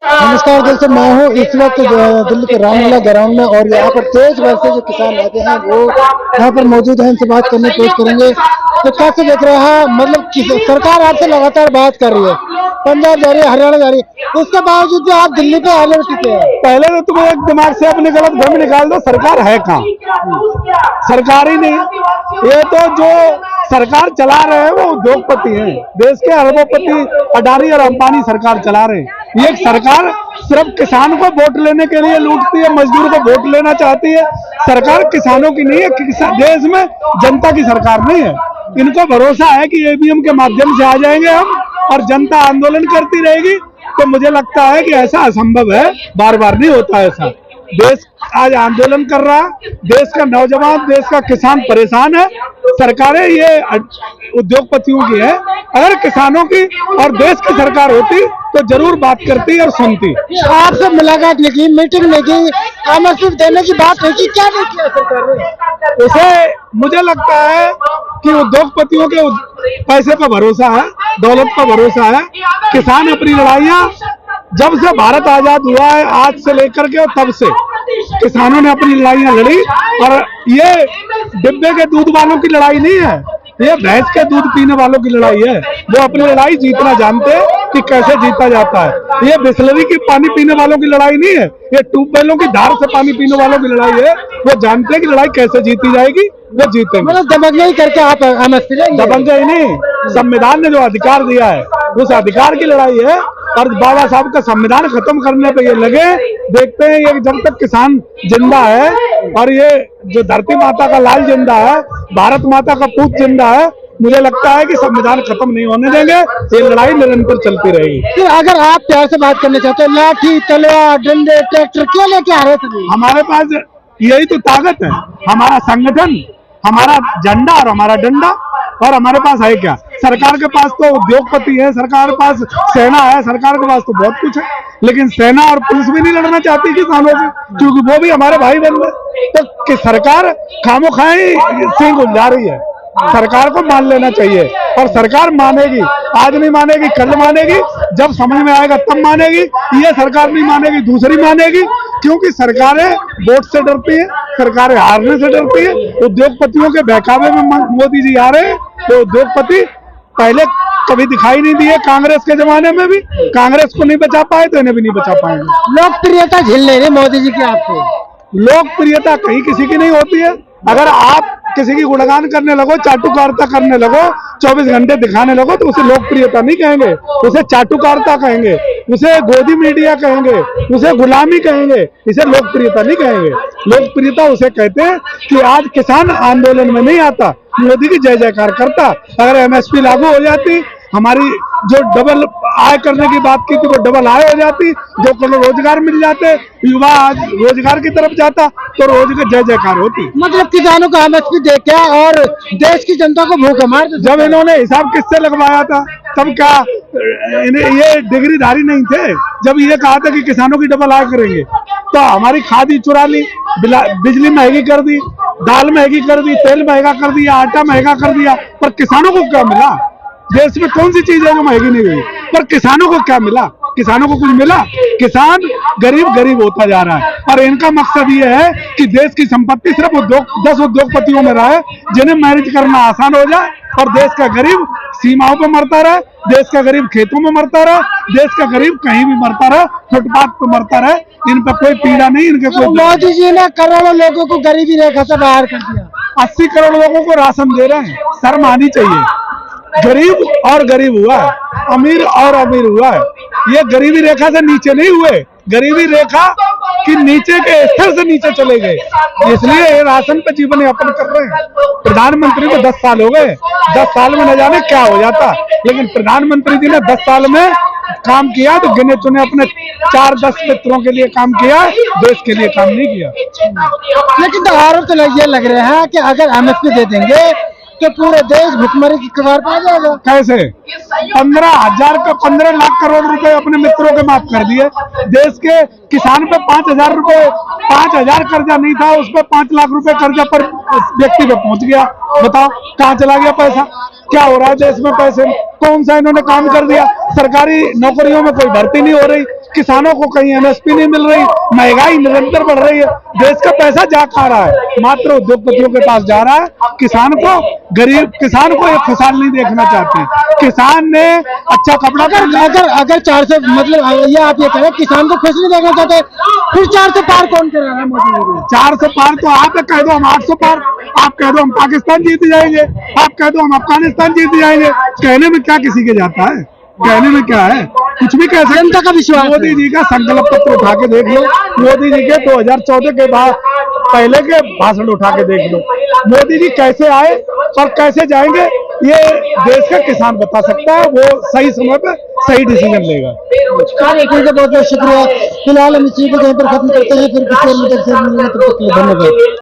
नमस्कार दोस्तों, मैं हूँ इस वक्त दिल्ली के रामलीला ग्राउंड में और यहाँ पर देश भर से जो किसान आते हैं वो यहाँ पर मौजूद हैं। इनसे बात करने की कोशिश करेंगे। तो कैसे देख रहे हैं, मतलब सरकार आपसे लगातार बात कर रही है, पंजाब जा रही है, हरियाणा जा रही है, उसके बावजूद भी आप दिल्ली पे आने टिके हैं। पहले तो तुम्हें एक दिमाग से अपने गलत भ्रम निकाल दो, सरकार है कहाँ? सरकार ही नहीं। ये तो जो सरकार चला रहे हैं वो उद्योगपति हैं, देश के अरबोपति अडानी और अंबानी सरकार चला रहे हैं। ये सरकार सिर्फ किसान को वोट लेने के लिए लूटती है, मजदूर को वोट लेना चाहती है। सरकार किसानों की नहीं है, देश में जनता की सरकार नहीं है। इनको भरोसा है कि ईवीएम के माध्यम से आ जाएंगे हम और जनता आंदोलन करती रहेगी। तो मुझे लगता है कि ऐसा असंभव है, बार बार नहीं होता ऐसा। देश आज आंदोलन कर रहा है, देश का नौजवान, देश का किसान परेशान है। सरकारें ये उद्योगपतियों की है। अगर किसानों की और देश की सरकार होती तो जरूर बात करती और सुनती। आपसे मुलाकात नहीं की, मीटिंग नहीं की, एमएसपी देने की बात नहीं की, क्या नहीं किया सरकार ने? उसे मुझे लगता है कि उद्योगपतियों के पैसे पर भरोसा है, दौलत पर भरोसा है। किसान अपनी लड़ाइयां जब से भारत आजाद हुआ है आज से लेकर के, तब से किसानों ने अपनी लड़ाइयां लड़ी। और ये डिब्बे के दूध वालों की लड़ाई नहीं है, ये भैंस के दूध पीने वालों की लड़ाई है। वो अपनी लड़ाई जीतना जानते हैं कि कैसे जीता जाता है। ये बिस्लरी की पानी पीने वालों की लड़ाई नहीं है, ये ट्यूबवेलों की धार से पानी पीने वालों की लड़ाई है। वो जानते हैं कि लड़ाई कैसे जीती जाएगी, वो जीतेंगे। मतलब दबंगई करके आप एमएसपी लेंगे? दबंगई नहीं, संविधान ने जो अधिकार दिया है उस अधिकार की लड़ाई है। और बाबा साहब का संविधान खत्म करने पे ये लगे। देखते हैं ये जब तक किसान जिंदा है और ये जो धरती माता का लाल जिंदा है, भारत माता का पूत जिंदा है, मुझे लगता है कि संविधान खत्म नहीं होने देंगे। ये लड़ाई निरंतर चलती रहेगी। फिर अगर आप प्यार से बात करना चाहते हैं, लाठी, तलवार, डंडे, ट्रैक्टर क्यों लेके आ रहे थे? हमारे पास यही तो ताकत है, हमारा संगठन, हमारा झंडा और हमारा डंडा। और हमारे पास है क्या? सरकार के पास तो उद्योगपति है, सरकार के पास सेना है, सरकार के पास तो बहुत कुछ है। लेकिन सेना और पुलिस भी नहीं लड़ना चाहती किसानों से, क्योंकि वो भी हमारे भाई बन गए। तो कि सरकार खामोखाई सिंह उलझा रही है। सरकार को मान लेना चाहिए और सरकार मानेगी। आज नहीं मानेगी, कल मानेगी, जब समझ में आएगा तब मानेगी। ये सरकार नहीं मानेगी, दूसरी मानेगी, क्योंकि सरकारें वोट से डरती है, सरकारें हारने से डरती है। उद्योगपतियों के बहकावे में मोदी जी आ रहे हैं। तो उद्योगपति पहले कभी दिखाई नहीं दिए, कांग्रेस के जमाने में भी कांग्रेस को नहीं बचा पाए तो इन्हें भी नहीं बचा पाएंगे। लोकप्रियता झेल ले रहे मोदी जी की आपसे? लोकप्रियता कहीं किसी की नहीं होती है। अगर आप किसी की गुणगान करने लगो, चाटुकारिता करने लगो, 24 घंटे दिखाने लगो, तो उसे लोकप्रियता नहीं कहेंगे, उसे चाटुकारिता कहेंगे, उसे गोदी मीडिया कहेंगे, उसे गुलामी कहेंगे, इसे लोकप्रियता नहीं कहेंगे। लोकप्रियता उसे कहते हैं कि आज किसान आंदोलन में नहीं आता, मोदी की जय जयकार करता। अगर एमएसपी लागू हो जाती, हमारी जो डबल आय करने की बात की थी वो डबल आय हो जाती, जो को रोजगार मिल जाते, युवा आज रोजगार की तरफ जाता, तो रोजगार जय जयकार होती। मतलब किसानों को एमएसपी देके और देश की जनता को भूखा मार दो। जब इन्होंने हिसाब किससे लगवाया था, तब क्या ये डिग्रीधारी नहीं थे? जब ये कहा था कि किसानों की डबल आय करेंगे, तो हमारी खादी चुरा ली, बिजली महंगी कर दी, दाल महंगी कर दी, तेल महंगा कर दिया, आटा महंगा कर दिया, पर किसानों को क्या मिला? देश में कौन सी चीज है जो महंगी नहीं हुई? पर किसानों को क्या मिला? किसानों को कुछ मिला? किसान गरीब गरीब होता जा रहा है। और इनका मकसद ये है कि देश की संपत्ति सिर्फ 10 उद्योगपतियों में रहे, जिन्हें मैनेज करना आसान हो जाए और देश का गरीब सीमाओं पर मरता रहे, देश का गरीब खेतों में मरता रहे, देश का गरीब कहीं भी मरता रहे, फुटपाथ पर मरता रहे। इन पर कोई पीड़ा नहीं, इनके कोई। मोदी जी ने करोड़ों लोगों को गरीबी रेखा से बाहर कर दिया। 80 करोड़ लोगों को राशन दे रहे हैं, शर्म आनी चाहिए। गरीब और गरीब हुआ है, अमीर और अमीर हुआ है। ये गरीबी रेखा से नीचे नहीं हुए, गरीबी रेखा कि नीचे के स्तर से नीचे चले गए, इसलिए ये राशन पे जीवन यापन कर रहे हैं। प्रधानमंत्री को 10 साल हो गए, 10 साल में न जाने क्या हो जाता, लेकिन प्रधानमंत्री जी ने 10 साल में काम किया तो गिने चुने अपने 4-10 मित्रों के लिए काम किया, देश के लिए काम नहीं किया। लेकिन तो आरोप तो ये लग रहे हैं कि अगर एमएसपी दे देंगे तो पूरे देश भुखमरी की कगार पर आ जाएगा। कैसे? 15 लाख करोड़ रुपए अपने मित्रों के माफ कर दिए। देश के किसान पे 5,000 रुपए, 5,000 कर्जा नहीं था, उस पर 5 लाख रुपए कर्जा पर व्यक्ति पे पहुंच गया। बताओ कहाँ चला गया पैसा? क्या हो रहा है देश में? पैसे कौन सा इन्होंने काम कर दिया? सरकारी नौकरियों में कोई भर्ती नहीं हो रही, किसानों को कहीं एमएसपी नहीं मिल रही, महंगाई निरंतर बढ़ रही है, देश का पैसा जा खा रहा है, मात्र उद्योगपतियों के पास जा रहा है। किसान को, गरीब किसान को एक खुशहाल नहीं देखना चाहते। किसान ने अच्छा कपड़ा अगर 400 मतलब ये आप ये कह रहे हैं किसान को खुश नहीं देखना चाहते, फिर 400 पार कौन करा रहा है मोदी जी? 400 पार तो आप कह दो हम 800 पार, आप कह दो हम पाकिस्तान जीत जाएंगे, आप कह दो हम अफगानिस्तान जीत जाएंगे। कहने में क्या किसी के जाता है, कहने में क्या है, कुछ भी कह सकते। जनता का विश्वास, मोदी जी का संकल्प पत्र उठा के देख लो, मोदी जी के 2014 के बाद पहले के भाषण उठा के देख लो, मोदी जी कैसे आए और कैसे जाएंगे ये देश का किसान बता सकता है। वो सही समय पे सही डिसीजन लेगा। बहुत बहुत शुक्रिया। फिलहाल हम इस चीज को यहीं पर खत्म करते हैं, फिर किसी और मुद्दे से मिलेंगे, तब तक के लिए धन्यवाद।